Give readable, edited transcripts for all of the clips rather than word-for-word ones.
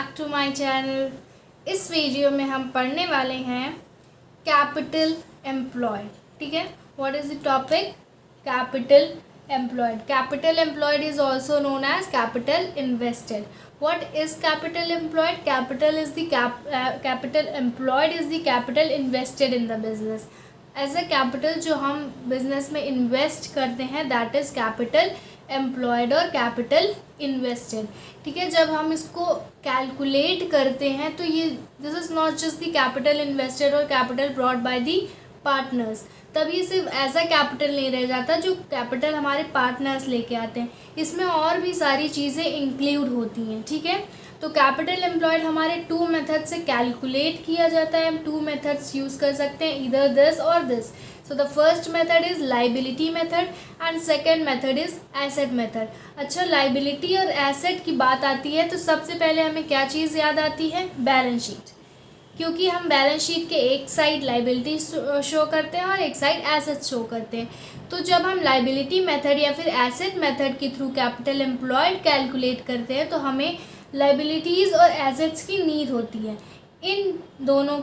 Back to my channel. इस video में हम पढ़ने वाले हैं कैपिटल एम्प्लॉयड। ठीक है, what is the topic? Capital employed. Capital employed is also known as capital invested. What is capital employed? Capital employed is the capital invested in the business. As a capital जो हम business में invest करते हैं that is capital employed और capital invested. ठीक है, जब हम इसको कैलकुलेट करते हैं तो ये this is not just the capital invested और capital brought by the partners. तब ये सिर्फ एज अ कैपिटल नहीं रह जाता जो कैपिटल हमारे पार्टनर्स लेके आते हैं, इसमें और भी सारी चीज़ें इंक्लूड होती हैं। ठीक है, तो कैपिटल एम्प्लॉयड हमारे टू मेथड से कैलकुलेट किया जाता है। हम टू मेथड्स यूज़ कर सकते हैं, इधर दिस और this. So the first method is liability method and second method is asset method. अच्छा, liability और asset की बात आती है तो सबसे पहले हमें क्या चीज़ याद आती है? बैलेंस शीट, क्योंकि हम बैलेंस शीट के एक साइड लाइबिलिटी शो करते हैं और एक साइड एसेट शो करते हैं। तो जब हम लाइबिलिटी मेथड या फिर एसेट मेथड के थ्रू कैपिटल एम्प्लॉयड कैलकुलेट करते हैं तो हमें लाइबिलिटीज़ और एसेट्स की नीड होती है। इन दोनों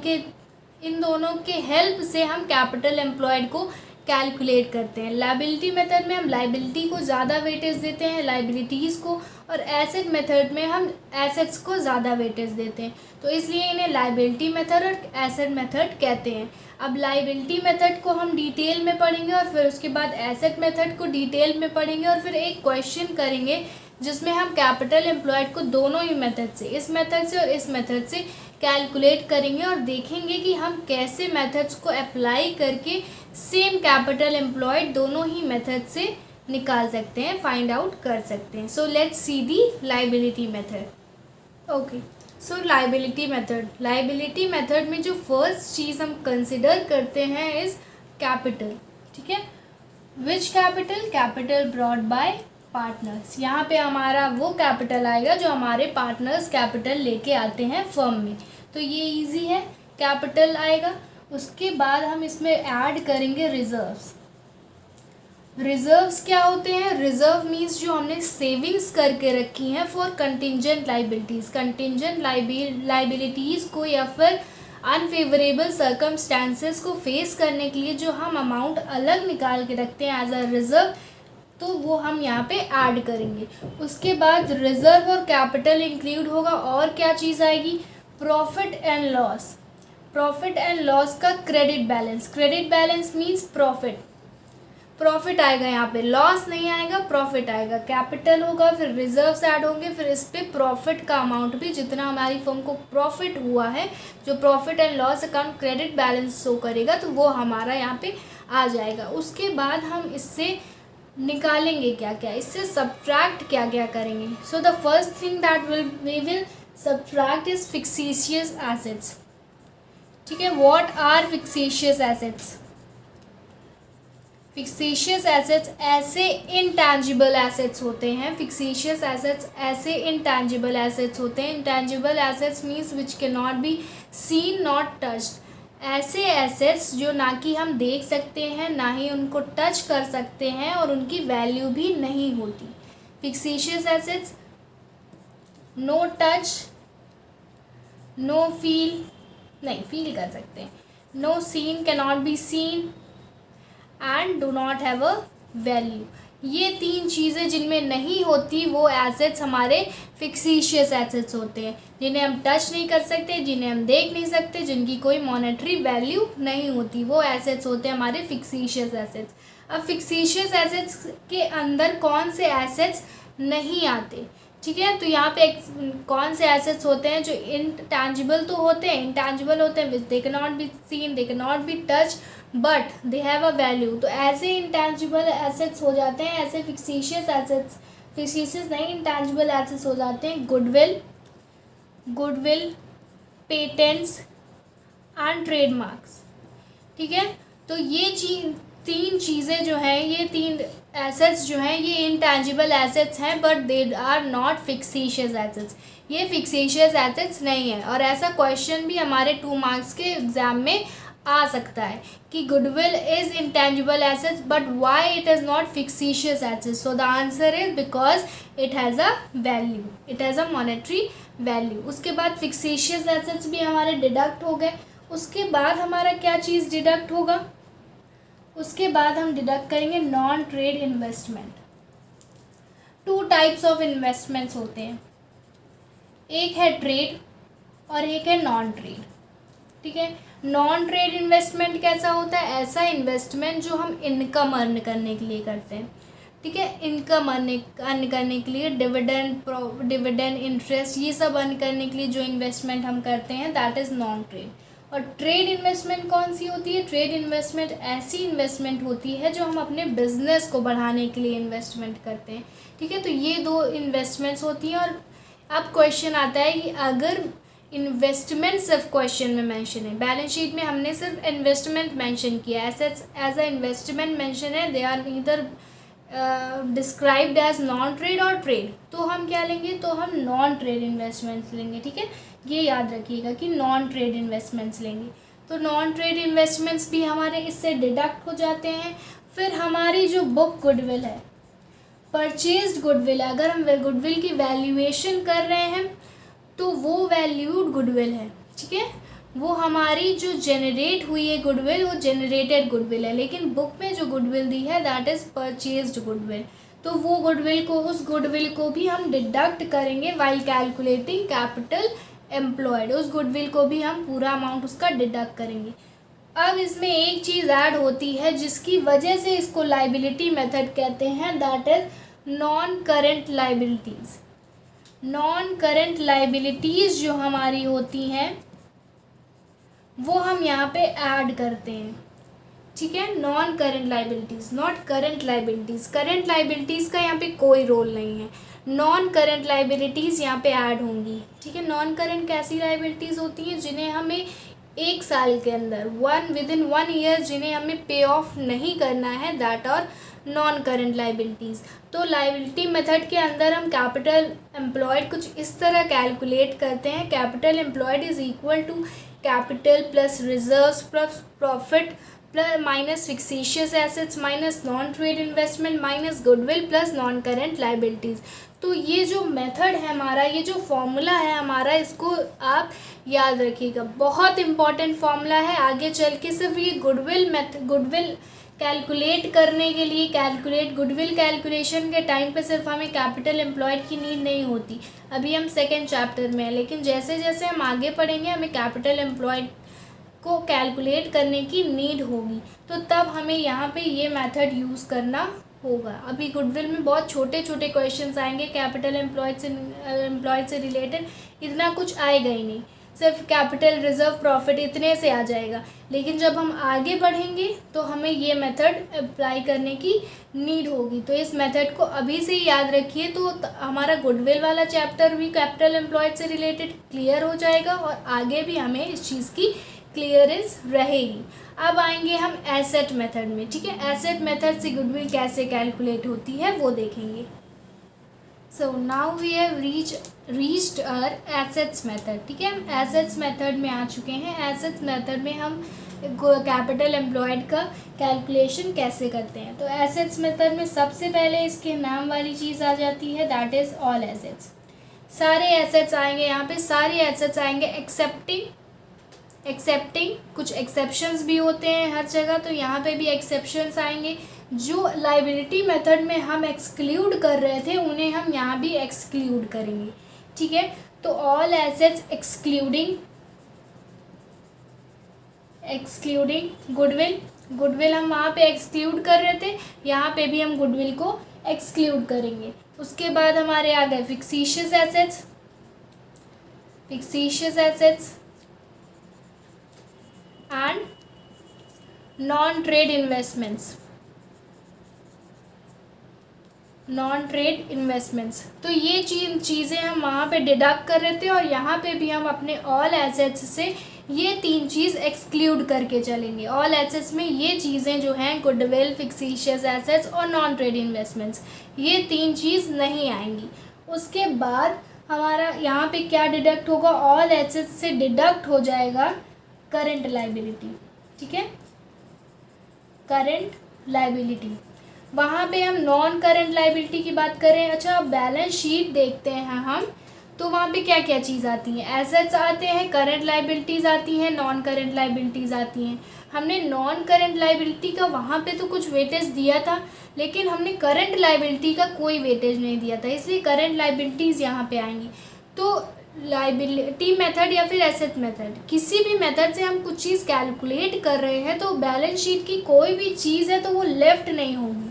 के हेल्प से हम कैपिटल एम्प्लॉयड को कैलकुलेट करते हैं। लाइबिलिटी मेथड में हम लाइबिलिटी को ज़्यादा वेटेज देते हैं, लाइबिलिटीज़ को, और एसेट मेथड में हम एसेट्स को ज़्यादा वेटेज देते हैं। तो इसलिए इन्हें लाइबिलिटी मेथड और एसेट मेथड कहते हैं। अब लाइबिलिटी मेथड को हम डिटेल में पढ़ेंगे और फिर उसके बाद एसेट मेथड को डिटेल में पढ़ेंगे और फिर एक क्वेश्चन करेंगे जिसमें हम कैपिटल एम्प्लॉयड को दोनों ही मेथड से, इस मेथड से और इस मेथड से कैलकुलेट करेंगे और देखेंगे कि हम कैसे मेथड्स को अप्लाई करके सेम कैपिटल एम्प्लॉयड दोनों ही मेथड से निकाल सकते हैं, फाइंड आउट कर सकते हैं। So let's see the liability method. Okay, so liability method में जो फर्स्ट चीज़ हम कंसिडर करते हैं इज कैपिटल। ठीक है, which capital? Capital brought by partners. यहाँ पे हमारा वो कैपिटल आएगा जो हमारे पार्टनर्स कैपिटल लेके आते हैं फर्म में, तो ये इजी है, कैपिटल आएगा। उसके बाद हम इसमें ऐड करेंगे रिजर्व्स। रिजर्व्स क्या होते हैं? रिजर्व मीन्स जो हमने सेविंग्स करके रखी हैं for contingent liabilities. Contingent liabilities को या फिर अनफेवरेबल सर्कमस्टांसेस को फेस करने के लिए जो हम अमाउंट अलग निकाल के रखते हैं एज अ रिजर्व, तो वो हम यहाँ पे ऐड करेंगे। उसके बाद रिजर्व और कैपिटल इंक्लूड होगा और क्या चीज़ आएगी? Profit and loss. Profit and loss का credit balance. Credit balance means profit आएगा यहाँ पे, लॉस नहीं आएगा, प्रॉफिट आएगा। कैपिटल होगा, फिर रिजर्व्स ऐड होंगे, फिर इस पर प्रॉफिट का अमाउंट भी जितना हमारी फर्म को प्रॉफिट हुआ है, जो profit and loss account credit balance show करेगा, तो वो हमारा यहाँ पे आ जाएगा। उसके बाद हम इससे निकालेंगे क्या क्या, इससे सब्ट्रैक्ट क्या क्या करेंगे। So the first thing that we will subtract is fictitious assets. ठीक है, what are fictitious assets? Fictitious assets ऐसे इंटैंजिबल एसेट्स होते हैं। फिक्सेशियस एसेट्स ऐसे इंटैंजिबल एसेट्स होते हैं। Intangible assets means which can not be seen not touched. ऐसे assets जो ना कि हम देख सकते हैं, ना ही उनको टच कर सकते हैं और उनकी वैल्यू भी नहीं होती। Fictitious assets no touch, no feel, नहीं फील कर सकते हैं, no seen, can not be seen and do not have a value. ये तीन चीज़ें जिनमें नहीं होती वो एसेट्स हमारे फिक्सेशियस एसेट्स होते हैं, जिन्हें हम टच नहीं कर सकते, जिन्हें हम देख नहीं सकते, जिनकी कोई मॉनेटरी वैल्यू नहीं होती, वो एसेट्स होते हैं हमारे फिक्सेशियस एसेट्स। अब फिक्सेशियस एसेट्स के अंदर कौन से एसेट्स नहीं आते? ठीक है, तो यहाँ पे कौन से एसेट्स होते हैं जो इंटैंजिबल तो होते हैं, इंटैंजिबल होते हैं, they can not be scene, they can not be touch, but they have a value. तो ऐसे इंटैंजिबल एसेट्स हो जाते हैं, ऐसे फिक्सेशियस एसेट्स, फिक्सेशियस नहीं इंटैंजिबल एसेट्स हो जाते हैं गुडविल, पेटेंट्स एंड ट्रेडमार्क्स। ठीक है, तो ये तीन चीज़ें जो हैं, ये तीन एसेट्स जो हैं, ये इंटैंजिबल एसेट्स हैं but they are not fictitious assets. ये फिक्सेशियस एसेट्स नहीं है और ऐसा क्वेश्चन भी हमारे 2 मार्क्स के एग्ज़ाम में आ सकता है कि goodwill is intangible assets but why it is not fictitious assets. So the answer is because it has a value, it has a monetary value. उसके बाद फिक्सिशियस एसेट्स भी हमारे डिडक्ट हो गए. उसके बाद हमारा क्या चीज़ डिडक्ट होगा, उसके बाद हम डिडक्ट करेंगे non trade investment. 2 types of investments होते हैं, एक है ट्रेड और एक है नॉन ट्रेड. ठीक है, नॉन ट्रेड इन्वेस्टमेंट कैसा होता है, ऐसा इन्वेस्टमेंट जो हम इनकम अर्न करने के लिए करते हैं. ठीक है, इनकम अर्न करने के लिए डिविडेंड इंटरेस्ट ये सब अर्न करने के लिए जो इन्वेस्टमेंट हम करते हैं दैट इज़ नॉन ट्रेड. और ट्रेड इन्वेस्टमेंट कौन सी होती है, ट्रेड इन्वेस्टमेंट ऐसी इन्वेस्टमेंट होती है जो हम अपने बिजनेस को बढ़ाने के लिए इन्वेस्टमेंट करते हैं. ठीक है, तो ये 2 इन्वेस्टमेंट्स होती हैं. और अब क्वेश्चन आता है कि अगर इन्वेस्टमेंट सिर्फ क्वेश्चन में मेंशन है, बैलेंस शीट में हमने सिर्फ इन्वेस्टमेंट मेंशन किया, assets as a investment mention है, they are neither described as non trade और ट्रेड, तो हम क्या लेंगे, तो हम नॉन ट्रेड इन्वेस्टमेंट्स लेंगे. ठीक है, ये याद रखिएगा कि नॉन ट्रेड इन्वेस्टमेंट्स लेंगे. तो नॉन ट्रेड इन्वेस्टमेंट्स भी हमारे इससे डिडक्ट हो जाते हैं. फिर हमारी जो बुक गुडविल है, परचेज्ड गुडविल, अगर हम गुडविल की वैल्यूएशन कर रहे हैं तो वो वैल्यूड गुडविल है. ठीक है, वो हमारी जो जनरेट हुई है गुडविल वो जनरेटेड गुडविल है, लेकिन बुक में जो गुडविल दी है दैट इज़ परचेज्ड गुडविल. तो वो गुडविल को, उस गुडविल को भी हम डिडक्ट करेंगे वाइल कैलकुलेटिंग कैपिटल एम्प्लॉयड. उस गुडविल को भी हम पूरा अमाउंट उसका डिडक्ट करेंगे. अब इसमें एक चीज़ ऐड होती है जिसकी वजह से इसको लाइबिलिटी मेथड कहते हैं, that is non current liabilities. Non current liabilities जो हमारी होती हैं वो हम यहाँ पे ऐड करते हैं. ठीक है, non current liabilities, not current liabilities. Current liabilities का यहाँ पे कोई रोल नहीं है, नॉन करेंट लाइबिलिटीज़ यहाँ पे ऐड होंगी. ठीक है, नॉन करेंट कैसी लाइबिलिटीज़ होती हैं, जिन्हें हमें 1 साल के अंदर विदिन 1 ईयर जिन्हें हमें पे ऑफ नहीं करना है, दैट और नॉन करेंट लाइबिलिटीज़. तो लाइबिलिटी मेथड के अंदर हम कैपिटल एम्प्लॉयड कुछ इस तरह कैलकुलेट करते हैं, capital employed is equal to capital plus reserves plus profit plus minus fictitious assets minus non trade investment minus goodwill plus non current liabilities. तो ये जो मेथड है हमारा, ये जो फॉर्मूला है हमारा, इसको आप याद रखिएगा, बहुत इंपॉर्टेंट फॉर्मूला है. आगे चल के सिर्फ ये गुडविल कैलकुलेट करने के लिए गुडविल कैलकुलेशन के टाइम पे सिर्फ हमें कैपिटल एम्प्लॉयड की नीड नहीं होती. अभी हम 2nd चैप्टर में हैं, लेकिन जैसे जैसे हम आगे पढ़ेंगे हमें कैपिटल एम्प्लॉयड को कैलकुलेट करने की नीड होगी, तो तब हमें यहाँ पे ये मेथड यूज़ करना होगा. अभी गुडविल में बहुत छोटे छोटे क्वेश्चंस आएंगे, कैपिटल एम्प्लॉयड से रिलेटेड इतना कुछ आएगा ही नहीं, सिर्फ कैपिटल रिजर्व प्रॉफिट इतने से आ जाएगा. लेकिन जब हम आगे बढ़ेंगे तो हमें ये मेथड अप्लाई करने की नीड होगी. तो इस मेथड को अभी से ही याद रखिए, तो हमारा गुडविल वाला चैप्टर भी कैपिटल एम्प्लॉयड से रिलेटेड क्लियर हो जाएगा और आगे भी हमें इस चीज़ की क्लियरेंस रहेगी. अब आएंगे हम एसेट मेथड में. ठीक है, एसेट मेथड से गुडविल कैसे कैलकुलेट होती है वो देखेंगे. So now we have reached our assets method. ठीक है, हम एसेट्स मेथड में आ चुके हैं. एसेट्स मेथड में हम कैपिटल एम्प्लॉयड का कैलकुलेशन कैसे करते हैं. तो एसेट्स मेथड में सबसे पहले इसके नाम वाली चीज़ आ जाती है, दैट इज़ ऑल एसेट्स. सारे एसेट्स आएंगे यहाँ पे, सारे एसेट्स आएंगे एक्सेप्टिंग कुछ एक्सेप्शंस भी होते हैं हर जगह, तो यहाँ पे भी एक्सेप्शंस आएंगे. जो लाइबिलिटी मेथड में हम एक्सक्लूड कर रहे थे उन्हें हम यहाँ भी एक्सक्लूड करेंगे. ठीक है, तो ऑल एसेट्स एक्सक्लूडिंग गुडविल हम वहाँ पे एक्सक्लूड कर रहे थे, यहाँ पे भी हम गुडविल को एक्सक्लूड करेंगे. उसके बाद हमारे आ गए fictitious assets and non trade investments. तो ये चीज़ें हम वहाँ पे डिडक्ट कर रहे थे और यहाँ पे भी हम अपने ऑल एसेट्स से ये 3 चीज़ एक्सक्लूड करके चलेंगे. ऑल एसेट्स में ये चीज़ें जो हैं गुडविल, फिक्सिशियस एसेट्स और नॉन ट्रेड इन्वेस्टमेंट्स, ये 3 चीज़ नहीं आएंगी. उसके बाद हमारा यहाँ पे क्या डिडक्ट होगा, ऑल एसेट्स से डिडक्ट हो जाएगा करंट लाइबिलिटी. ठीक है। करंट लाइबिलिटी, वहाँ पे हम नॉन करंट लाइबिलिटी की बात करें। अच्छा, बैलेंस शीट देखते हैं हम, तो वहाँ पे क्या क्या चीज़ आती हैं, एसेट्स आते हैं, करंट लाइबिलिटीज़ आती हैं, नॉन करंट लाइबिलिटीज़ आती हैं। हमने नॉन करंट लाइबिलिटी का वहाँ पे तो कुछ वेटेज दिया था, लेकिन हमने करंट लाइबिलिटी का कोई वेटेज नहीं दिया था, इसलिए करंट लाइबिलिटीज़ यहाँ पे आएंगी। तो लाइबिलिटी मेथड या फिर एसेट मेथड, किसी भी मेथड से हम कुछ चीज़ कैलकुलेट कर रहे हैं तो बैलेंस शीट की कोई भी चीज़ है तो वो लेफ्ट नहीं होगी,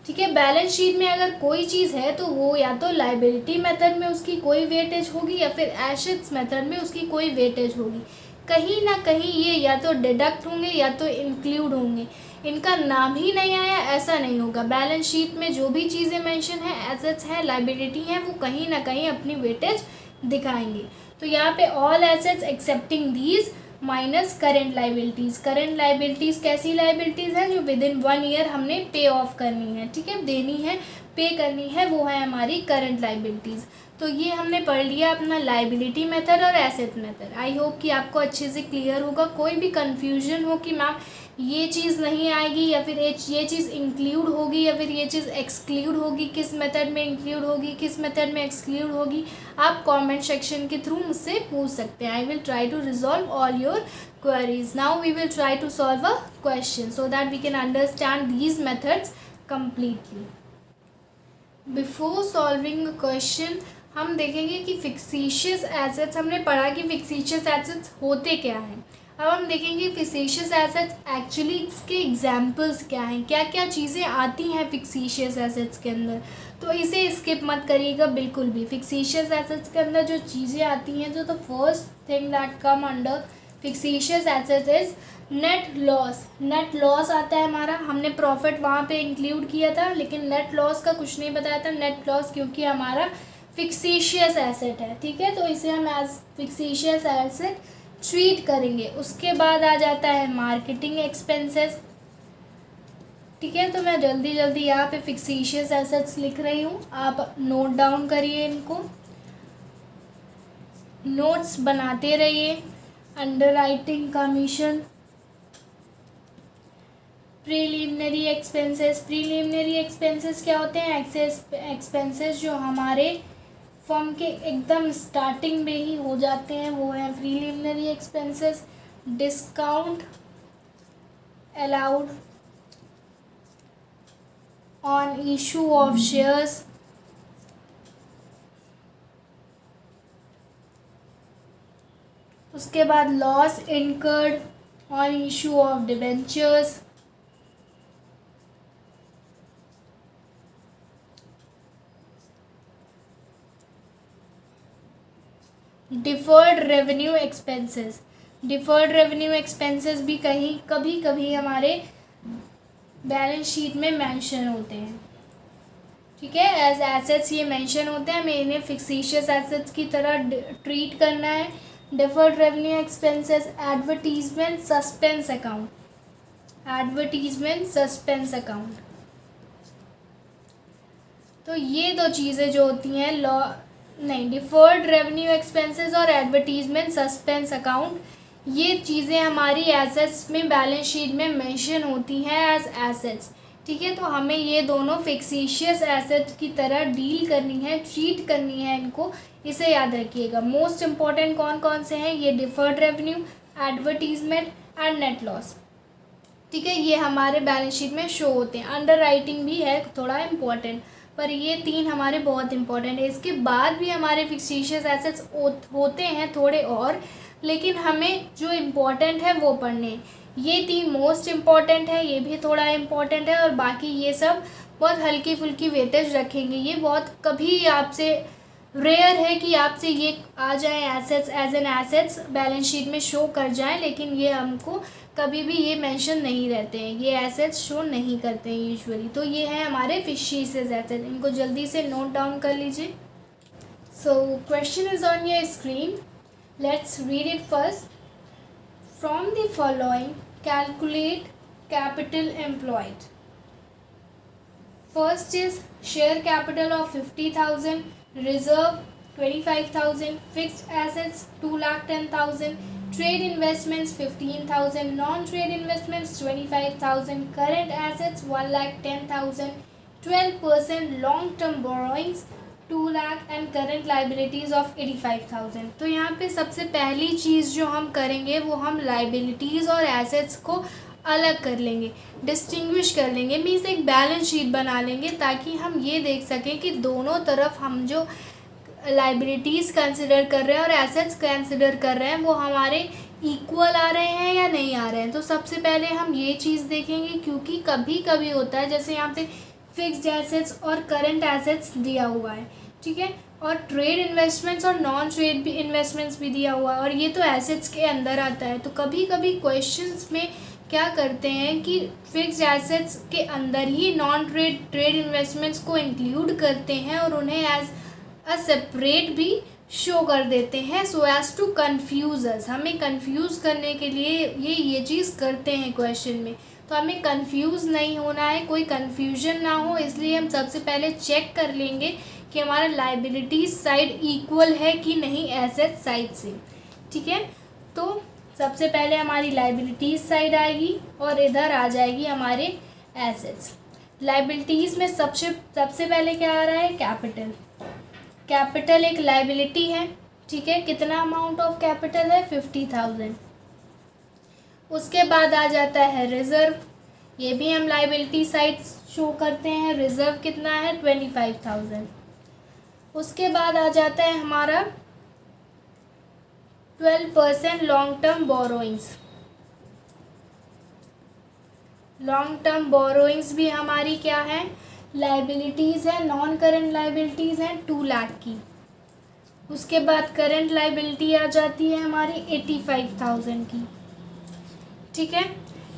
ठीक है। बैलेंस शीट में अगर कोई चीज़ है तो वो या तो लाइबिलिटी मेथड में उसकी कोई वेटेज होगी या फिर एसेट्स मेथड में उसकी कोई वेटेज होगी। कहीं ना कहीं ये या तो डिडक्ट होंगे या तो इंक्लूड होंगे। इनका नाम ही नहीं आया ऐसा नहीं होगा। बैलेंस शीट में जो भी चीज़ें मेंशन है, एसेट्स हैं, लाइबिलिटी हैं, वो कहीं ना कहीं अपनी वेटेज दिखाएंगे। तो यहाँ पे all assets accepting these minus current liabilities. Current liabilities कैसी लाइबिलिटीज़ हैं, जो विद इन 1 ईयर हमने पे ऑफ करनी है, ठीक है, देनी है, पे करनी है, वो है हमारी करंट लाइबिलिटीज़। तो ये हमने पढ़ लिया अपना लाइबिलिटी मेथड और एसेट मेथड। आई होप कि आपको अच्छे से क्लियर होगा। कोई भी कन्फ्यूजन हो कि मैम ये चीज़ नहीं आएगी या फिर ये चीज़ इंक्लूड होगी या फिर ये चीज़ एक्सक्लूड होगी, किस मेथड में इंक्लूड होगी, किस मेथड में एक्सक्लूड होगी, आप कमेंट सेक्शन के थ्रू मुझसे पूछ सकते हैं। I will try to resolve all your queries. Now we will try to solve a question so that we can understand these methods completely. Before solving a question, हम देखेंगे कि फिक्सिशियस assets, हमने पढ़ा कि फिक्सिशियस एसेट्स होते क्या हैं। अब हम देखेंगे फिक्सिशियस एसेट्स एक्चुअली इसके एग्जाम्पल्स क्या हैं, क्या क्या चीज़ें आती हैं फिक्सिशियस एसेट्स के अंदर। तो इसे स्किप मत करिएगा बिल्कुल भी। फिक्सिशियस एसेट्स के अंदर जो चीज़ें आती हैं, जो the first thing that come under fictitious assets is net loss. Net loss आता है हमारा, हमने प्रॉफिट वहाँ पे इंक्लूड किया था, लेकिन नेट लॉस का कुछ नहीं बताया था। नेट लॉस क्योंकि हमारा फिक्सिशियस एसेट है, ठीक है, तो इसे हम एज फिक्सिशियस एसेट ट्रीट करेंगे। उसके बाद आ जाता है मार्केटिंग एक्सपेंसेस, ठीक है। तो मैं जल्दी जल्दी यहाँ पे फिक्सिशियस एसेट्स लिख रही हूँ, आप नोट डाउन करिए इनको, नोट्स बनाते रहिए। Underwriting commission, preliminary expenses. Preliminary expenses क्या होते हैं, एक्सपेंसेस जो हमारे फर्म के एकदम स्टार्टिंग में ही हो जाते हैं, वो है preliminary expenses. Discount allowed on issue of shares, उसके बाद loss incurred on issue of debentures, deferred revenue expenses. Deferred revenue expenses भी कभी कभी हमारे बैलेंस शीट में मेंशन होते हैं, ठीक है, एज एसेट्स ये मेंशन होते हैं, हमें इन्हें फिक्सिशियस एसेट्स की तरह ट्रीट करना है। Deferred revenue expenses, advertisement suspense account, advertisement suspense account. तो ये दो चीज़ें जो होती हैं डिफर्ड रेवेन्यू एक्सपेंसेस और एडवर्टीजमेंट सस्पेंस अकाउंट, ये चीज़ें हमारी एसेट्स में बैलेंस शीट में मेंशन होती हैं एज एसेट्स, ठीक है। तो हमें ये दोनों फिक्सिशियस एसेट की तरह डील करनी है, ट्रीट करनी है इनको, इसे याद रखिएगा। मोस्ट इम्पॉर्टेंट कौन कौन से हैं, ये deferred revenue, advertisement and net loss, ठीक है, ये हमारे बैलेंस शीट में शो होते हैं। अंडर राइटिंग भी है थोड़ा इम्पॉर्टेंट, पर ये तीन हमारे बहुत इंपॉर्टेंट है। इसके बाद भी हमारे फिक्सिशियस एसेट्स होते हैं थोड़े और, लेकिन हमें जो इम्पॉर्टेंट है वो पढ़ने। ये तीन मोस्ट इम्पॉर्टेंट है, ये भी थोड़ा इम्पॉर्टेंट है, और बाकी ये सब बहुत हल्की फुल्की वेटेज रखेंगे। ये बहुत कभी आपसे रेयर है कि आपसे ये आ जाए assets as an assets balance sheet में शो कर जाएं, लेकिन ये हमको कभी भी ये मेंशन नहीं रहते हैं, ये एसेट्स शो नहीं करते हैं यूजुअली। तो ये है हमारे फिक्सिशियस एसेट्स, इनको जल्दी से नोट डाउन कर लीजिए। So question is on your screen, let's read it first. From the following calculate capital employed. First is share capital of 50,000, reserve 25,000, fixed assets 2,10,000, trade investments 15,000, non trade investments 25,000, current assets 1,10,000, 12% long term borrowings 2 lakh and current liabilities of 85,000। तो यहाँ पे सबसे पहली चीज़ जो हम करेंगे वो हम लाइबिलिटीज़ और एसेट्स को अलग कर लेंगे, डिस्टिंग्विश कर लेंगे, मीन्स एक बैलेंस शीट बना लेंगे ताकि हम ये देख सकें कि दोनों तरफ हम जो लाइबिलिटीज़ कंसिडर कर रहे हैं और एसेट्स कंसिडर कर रहे हैं वो हमारे इक्वल आ रहे हैं या नहीं आ रहे हैं। तो सबसे पहले हम ये चीज़ देखेंगे, क्योंकि कभी कभी होता है जैसे यहाँ पे फिक्स्ड एसेट्स और करंट एसेट्स दिया हुआ है, ठीक है, और ट्रेड इन्वेस्टमेंट्स और नॉन ट्रेड भी इन्वेस्टमेंट्स भी दिया हुआ है और ये तो एसेट्स के अंदर आता है। तो कभी कभी क्वेश्चंस में क्या करते हैं कि फिक्स्ड एसेट्स के अंदर ही नॉन ट्रेड इन्वेस्टमेंट्स को इंक्लूड करते हैं और उन्हें एज अ सेपरेट भी शो कर देते हैं, सो एज टू कन्फ्यूज अस। हमें कंफ्यूज करने के लिए ये चीज़ करते हैं क्वेश्चन में। तो हमें कंफ्यूज नहीं होना है, कोई कन्फ्यूजन ना हो, इसलिए हम सबसे पहले चेक कर लेंगे कि हमारा लाइबिलिटीज साइड इक्वल है कि नहीं एसेट साइड से, ठीक है। तो सबसे पहले हमारी लाइबिलिटीज साइड आएगी और इधर आ जाएगी हमारे एसेट्स। लाइबिलिटीज़ में सबसे पहले क्या आ रहा है, कैपिटल। कैपिटल एक लाइबिलिटी है, ठीक है, कितना अमाउंट ऑफ कैपिटल है, 50,000। उसके बाद आ जाता है रिज़र्व, ये भी हम लाइबिलिटी साइड शो करते हैं, रिज़र्व कितना है, 25,000। उसके बाद आ जाता है हमारा 12% long term borrowings. Long term borrowings भी हमारी क्या है, लाइबिलिटीज़ है, नॉन करंट लाइबिलिटीज़ हैं 2 लाख की। उसके बाद करंट लाइबिलिटी आ जाती है हमारी 85,000 की, ठीक है।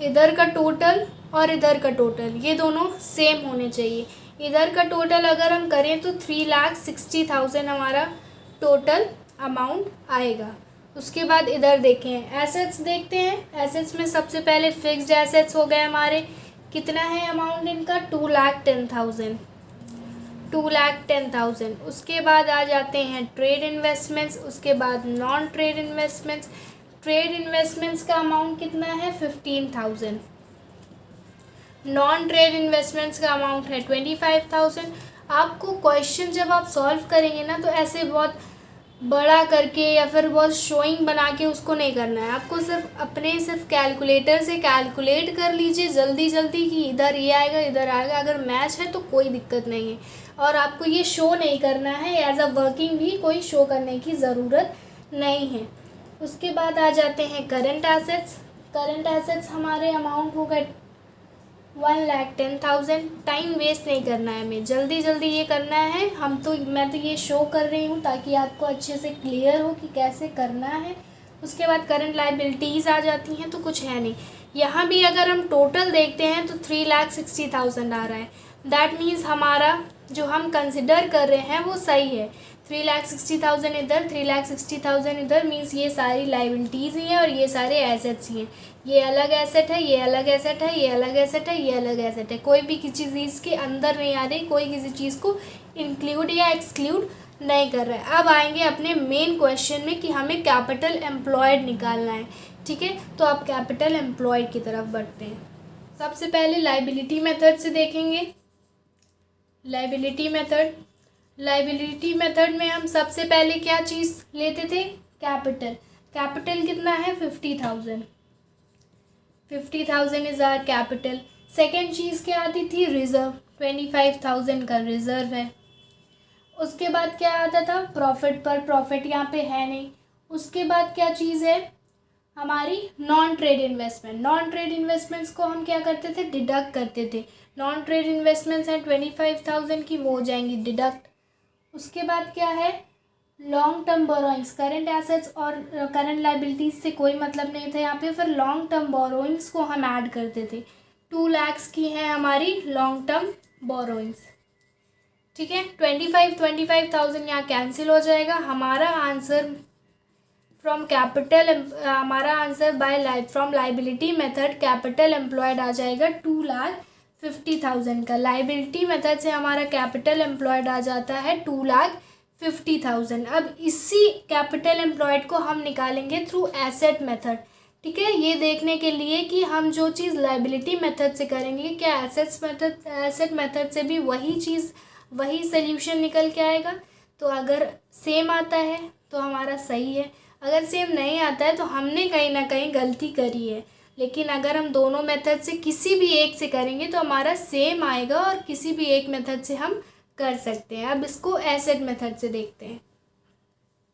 इधर का टोटल और इधर का टोटल ये दोनों सेम होने चाहिए। इधर का टोटल अगर हम करें तो 3,60,000 हमारा टोटल अमाउंट आएगा। उसके बाद इधर देखें, एसेट्स देखते हैं। एसेट्स में सबसे पहले फिक्स्ड एसेट्स हो गए हमारे, कितना है अमाउंट इनका, 2,10,000, 2,10,000। उसके बाद आ जाते हैं ट्रेड इन्वेस्टमेंट्स, उसके बाद non trade investments. Trade investments का अमाउंट कितना है, 15,000। नॉन ट्रेड इन्वेस्टमेंट्स का अमाउंट है 25,000। आपको क्वेश्चन जब आप सॉल्व करेंगे ना तो ऐसे बहुत बड़ा करके या फिर बहुत शोइंग बना के उसको नहीं करना है। आपको सिर्फ कैलकुलेटर से कैलकुलेट कर लीजिए जल्दी जल्दी कि इधर ये आएगा इधर आएगा। अगर मैच है तो कोई दिक्कत नहीं है, और आपको ये शो नहीं करना है, एज अ वर्किंग भी कोई शो करने की ज़रूरत नहीं है। उसके बाद आ जाते हैं करंट एसेट्स। करंट एसेट्स हमारे अमाउंट हो गए 1,10,000। टाइम वेस्ट नहीं करना है, हमें जल्दी जल्दी ये करना है। मैं तो ये शो कर रही हूँ ताकि आपको अच्छे से क्लियर हो कि कैसे करना है। उसके बाद करंट लाइबिलिटीज़ आ जाती हैं, तो कुछ है नहीं। यहाँ भी अगर हम टोटल देखते हैं तो 3,60,000 आ रहा है। दैट मीन्स हमारा जो हम कंसिडर कर रहे हैं वो सही है। 3,60,000 इधर, 3,60,000 इधर, मीन्स ये सारी लाइबिलिटीज़ ही हैं और ये सारे एसेट्स ही हैं। ये अलग एसेट है, ये अलग एसेट है, ये अलग एसेट है, ये अलग एसेट है। कोई भी किसी चीज़ के अंदर नहीं आ रही, कोई किसी चीज़ को इंक्लूड या एक्सक्लूड नहीं कर रहा है। अब आएंगे अपने मेन क्वेश्चन में कि हमें कैपिटल एम्प्लॉयड निकालना है, ठीक है। तो आप कैपिटल एम्प्लॉयड की तरफ बढ़ते हैं। सबसे पहले लाइबिलिटी मेथड से देखेंगे। लाइबिलिटी मेथड में हम सबसे पहले क्या चीज़ लेते थे, कैपिटल। कैपिटल कितना है, 50,000। 50,000 इज़ आवर कैपिटल। सेकेंड चीज़ क्या आती थी, रिज़र्व। 25,000 का रिज़र्व है। उसके बाद क्या आता था, प्रॉफिट। पर प्रॉफिट यहाँ पे है नहीं। उसके बाद क्या चीज़ है हमारी, non trade investment. Non trade investments को हम क्या करते थे, डिडक्ट करते थे। नॉन ट्रेड इन्वेस्टमेंट्स हैं 25,000 की, वो हो जाएंगी डिडक्ट। उसके बाद क्या है, long term borrowings. Current assets और करंट लाइबिलिटीज़ से कोई मतलब नहीं था यहाँ पे, फिर लॉन्ग टर्म बोरोइंग्स को हम ऐड करते थे। 2 लाख की हैं हमारी लॉन्ग टर्म बोरोइंग्स, ठीक है। 25,000 यहाँ कैंसिल हो जाएगा। हमारा आंसर फ्रॉम कैपिटल, हमारा answer from liability method capital employed आ जाएगा 2,50,000 का। लाइबिलिटी मेथड से हमारा कैपिटल एम्प्लॉयड आ जाता है 2,50,000 50,000। अब इसी कैपिटल एम्प्लॉयड को हम निकालेंगे थ्रू एसेट मेथड। ठीक है, ये देखने के लिए कि हम जो चीज़ लाइबिलिटी मेथड से करेंगे क्या एसेट मेथड से भी वही चीज़ वही सोल्यूशन निकल के आएगा। तो अगर सेम आता है तो हमारा सही है, अगर सेम नहीं आता है तो हमने कहीं ना कहीं गलती करी है। लेकिन अगर हम दोनों मेथड से किसी भी एक से करेंगे तो हमारा सेम आएगा और किसी भी एक मेथड से हम कर सकते हैं। अब इसको एसेट मेथड से देखते हैं।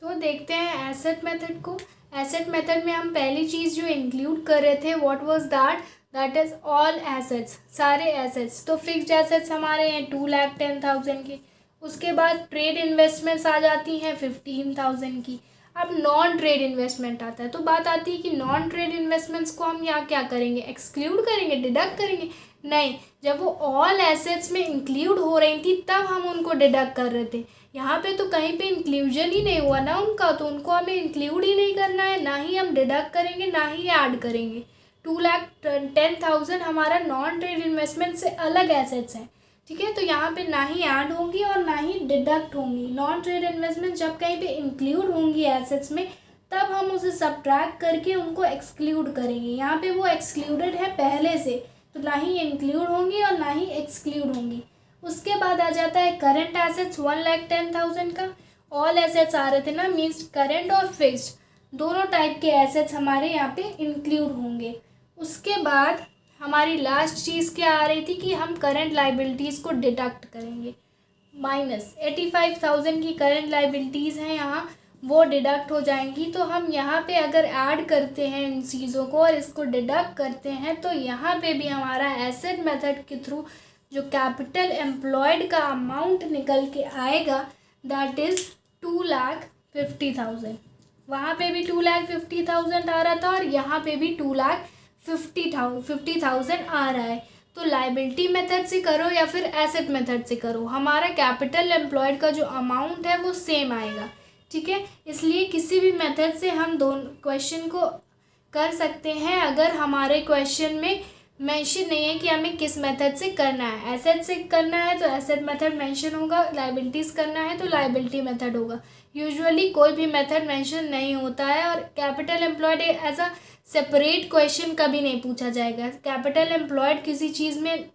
तो देखते हैं एसेट मेथड को। एसेट मेथड में हम पहली चीज़ जो इंक्लूड कर रहे थे what was that is all assets, सारे एसेट्स। तो फिक्स्ड एसेट्स हमारे हैं 2,10,000 के। उसके बाद ट्रेड इन्वेस्टमेंट्स आ जाती हैं 15,000 की। अब नॉन ट्रेड इन्वेस्टमेंट आता है, तो बात आती है कि नॉन ट्रेड इन्वेस्टमेंट्स को हम यहाँ क्या करेंगे, एक्सक्लूड करेंगे, डिडक्ट करेंगे? नहीं, जब वो ऑल एसेट्स में इंक्लूड हो रही थी तब हम उनको डिडक्ट कर रहे थे। यहाँ पे तो कहीं पे इंक्लूजन ही नहीं हुआ ना उनका, तो उनको हमें इंक्लूड ही नहीं करना है, ना ही हम डिडक्ट करेंगे ना ही ऐड करेंगे। 2,10,000 हमारा नॉन ट्रेड इन्वेस्टमेंट से अलग एसेट्स हैं। ठीक है, तो यहाँ पे ना ही ऐड होंगी और ना ही डिडक्ट होंगी। नॉन ट्रेड इन्वेस्टमेंट जब कहीं पे इंक्लूड होंगी एसेट्स में तब हम उसे सब्ट्रैक्ट करके उनको एक्सक्लूड करेंगे। यहाँ पे वो एक्सक्लूडेड है पहले से, तो ना ही इंक्लूड होंगी और ना ही एक्सक्लूड होंगी। उसके बाद आ जाता है करंट एसेट्स 1,10,000 का। ऑल एसेट्स आ रहे थे ना, मीन्स करंट और फिक्स्ड दोनों टाइप के एसेट्स हमारे यहाँ पे इंक्लूड होंगे। उसके बाद हमारी लास्ट चीज़ क्या आ रही थी कि हम करंट लाइबिलिटीज़ को डिडक्ट करेंगे। माइनस 85,000 की करंट लाइबिलिटीज़ हैं यहाँ, वो डिडक्ट हो जाएंगी। तो हम यहाँ पे अगर ऐड करते हैं इन चीज़ों को और इसको डिडक्ट करते हैं तो यहाँ पे भी हमारा एसेट मेथड के थ्रू जो कैपिटल एम्प्लॉयड का अमाउंट निकल के आएगा दैट इज़ 2,50,000। वहाँ पे भी 2,50,000 आ रहा था और यहाँ पे भी 2,50,000 आ रहा है। तो लाइबिलिटी मेथड से करो या फिर एसेट मेथड से करो, हमारा कैपिटल एम्प्लॉयड का जो अमाउंट है वो सेम आएगा। ठीक है, इसलिए किसी भी मेथड से हम दोनों क्वेश्चन को कर सकते हैं अगर हमारे क्वेश्चन में मेंशन नहीं है कि हमें किस मेथड से करना है। एसेट से करना है तो एसेट मेथड मेंशन होगा, लाइबिलिटीज़ करना है तो लाइबिलिटी मेथड होगा। यूजुअली कोई भी मेथड मेंशन नहीं होता है और capital employed as a separate question कभी नहीं पूछा जाएगा। कैपिटल एम्प्लॉयड किसी चीज़ में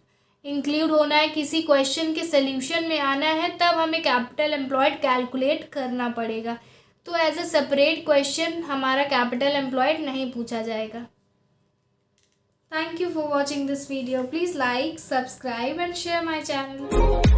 इंक्लूड होना है, किसी क्वेश्चन के सल्यूशन में आना है, तब हमें कैपिटल एम्प्लॉयड कैलकुलेट करना पड़ेगा। तो एज अ सेपरेट क्वेश्चन हमारा कैपिटल एम्प्लॉयड नहीं पूछा जाएगा। Thank you for watching this video. Please like, subscribe and share my channel.